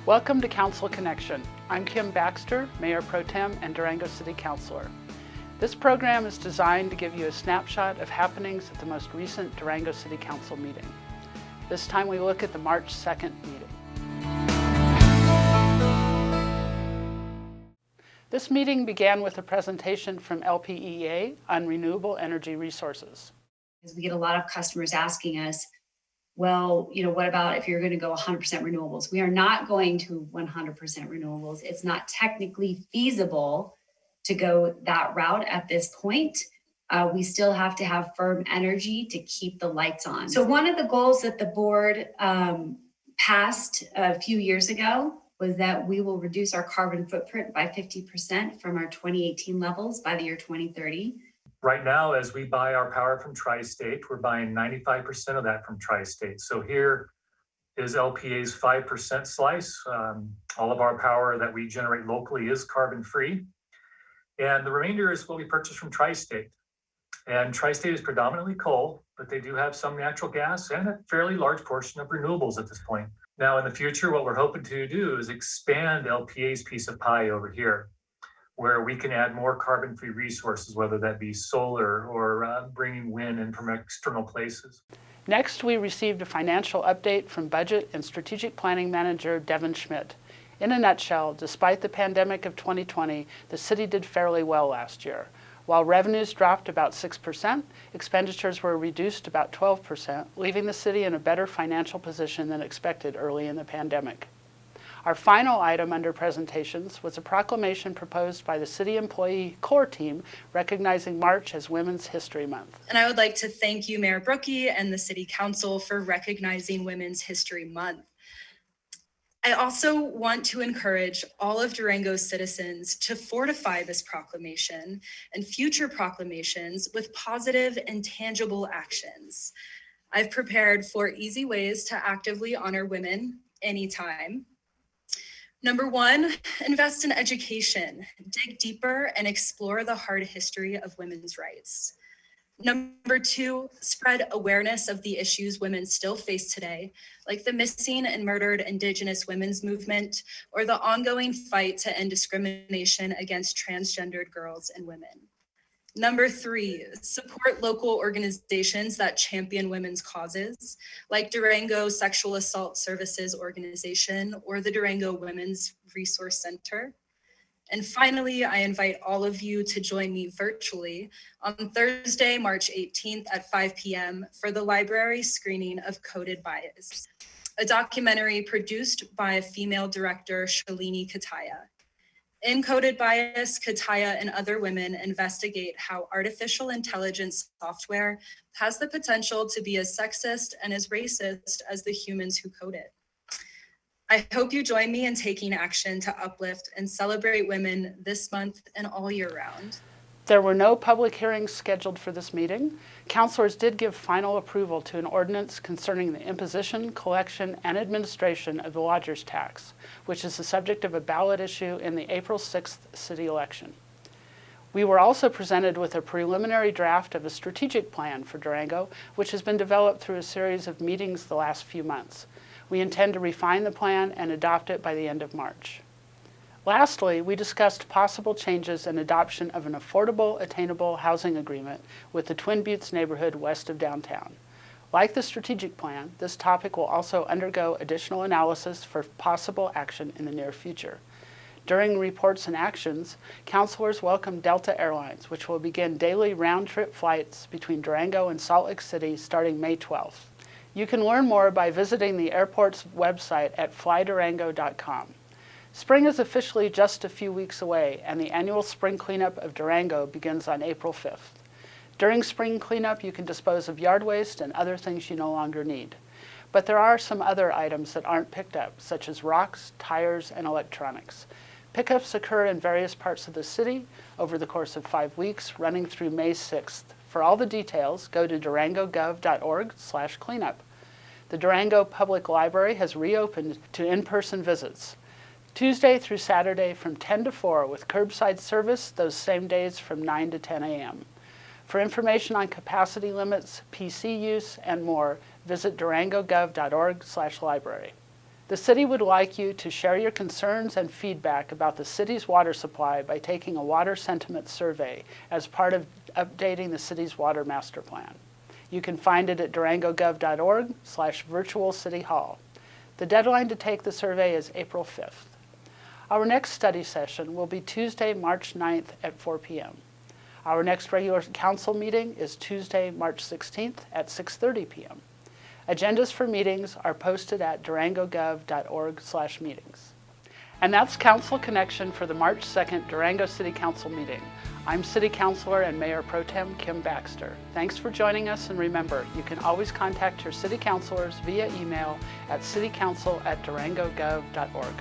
Welcome to Council Connection. I'm Kim Baxter, Mayor Pro Tem and Durango City Councilor. This program is designed to give you a snapshot of happenings at the most recent Durango City Council meeting. This time we look at the March 2nd meeting. This meeting began with a presentation from LPEA on renewable energy resources. We get a lot of customers asking us, well, what about if you're going to go 100% renewables? We are not going to 100% renewables. It's not technically feasible to go that route at this point. We still have to have firm energy to keep the lights on. So one of the goals that the board passed a few years ago was that we will reduce our carbon footprint by 50% from our 2018 levels by the year 2030. Right now, as we buy our power from Tri-State, we're buying 95% of that from Tri-State. So here is LPEA's 5% slice. All of our power that we generate locally is carbon-free. And the remainder is what we purchase from Tri-State. And Tri-State is predominantly coal, but they do have some natural gas and a fairly large portion of renewables at this point. Now, in the future, what we're hoping to do is expand LPEA's piece of pie over here, where we can add more carbon-free resources, whether that be solar or bringing wind in from external places. Next, we received a financial update from Budget and Strategic Planning Manager Devin Schmidt. In a nutshell, despite the pandemic of 2020, the city did fairly well last year. While revenues dropped about 6%, expenditures were reduced about 12%, leaving the city in a better financial position than expected early in the pandemic. Our final item under presentations was a proclamation proposed by the City Employee Core Team recognizing March as Women's History Month. And I would like to thank you, Mayor Brookie, and the City Council for recognizing Women's History Month. I also want to encourage all of Durango's citizens to fortify this proclamation and future proclamations with positive and tangible actions. I've prepared 4 easy ways to actively honor women anytime. Number 1, invest in education. Dig deeper and explore the hard history of women's rights. Number 2, spread awareness of the issues women still face today, like the missing and murdered Indigenous women's movement or the ongoing fight to end discrimination against transgendered girls and women. Number 3, support local organizations that champion women's causes, like Durango Sexual Assault Services Organization or the Durango Women's Resource Center. And finally, I invite all of you to join me virtually on Thursday, March 18th at 5 p.m. for the library screening of Coded Bias, a documentary produced by a female director, Shalini Kataya. In Coded Bias, Kataya and other women investigate how artificial intelligence software has the potential to be as sexist and as racist as the humans who code it. I hope you join me in taking action to uplift and celebrate women this month and all year round. There were no public hearings scheduled for this meeting. Councilors did give final approval to an ordinance concerning the imposition, collection, and administration of the lodger's tax, which is the subject of a ballot issue in the April 6th city election. We were also presented with a preliminary draft of a strategic plan for Durango, which has been developed through a series of meetings the last few months. We intend to refine the plan and adopt it by the end of March. Lastly, we discussed possible changes and adoption of an affordable, attainable housing agreement with the Twin Buttes neighborhood west of downtown. Like the strategic plan, this topic will also undergo additional analysis for possible action in the near future. During reports and actions, councilors welcomed Delta Airlines, which will begin daily round-trip flights between Durango and Salt Lake City starting May 12th. You can learn more by visiting the airport's website at flydurango.com. Spring is officially just a few weeks away, and the annual spring cleanup of Durango begins on April 5th. During spring cleanup, you can dispose of yard waste and other things you no longer need. But there are some other items that aren't picked up, such as rocks, tires, and electronics. Pickups occur in various parts of the city over the course of 5 weeks, running through May 6th. For all the details, go to durangogov.org/cleanup. The Durango Public Library has reopened to in-person visits, Tuesday through Saturday from 10 to 4 with curbside service those same days from 9 to 10 a.m. For information on capacity limits, PC use, and more, visit durangogov.org/library. The city would like you to share your concerns and feedback about the city's water supply by taking a water sentiment survey as part of updating the city's water master plan. You can find it at durangogov.org/virtual-city-hall. The deadline to take the survey is April 5th. Our next study session will be Tuesday, March 9th at 4 p.m. Our next regular council meeting is Tuesday, March 16th at 6:30 p.m. Agendas for meetings are posted at durangogov.org/meetings. And that's Council Connection for the March 2nd Durango City Council meeting. I'm City Councilor and Mayor Pro Tem Kim Baxter. Thanks for joining us, and remember, you can always contact your city councilors via email at citycouncil@durangogov.org.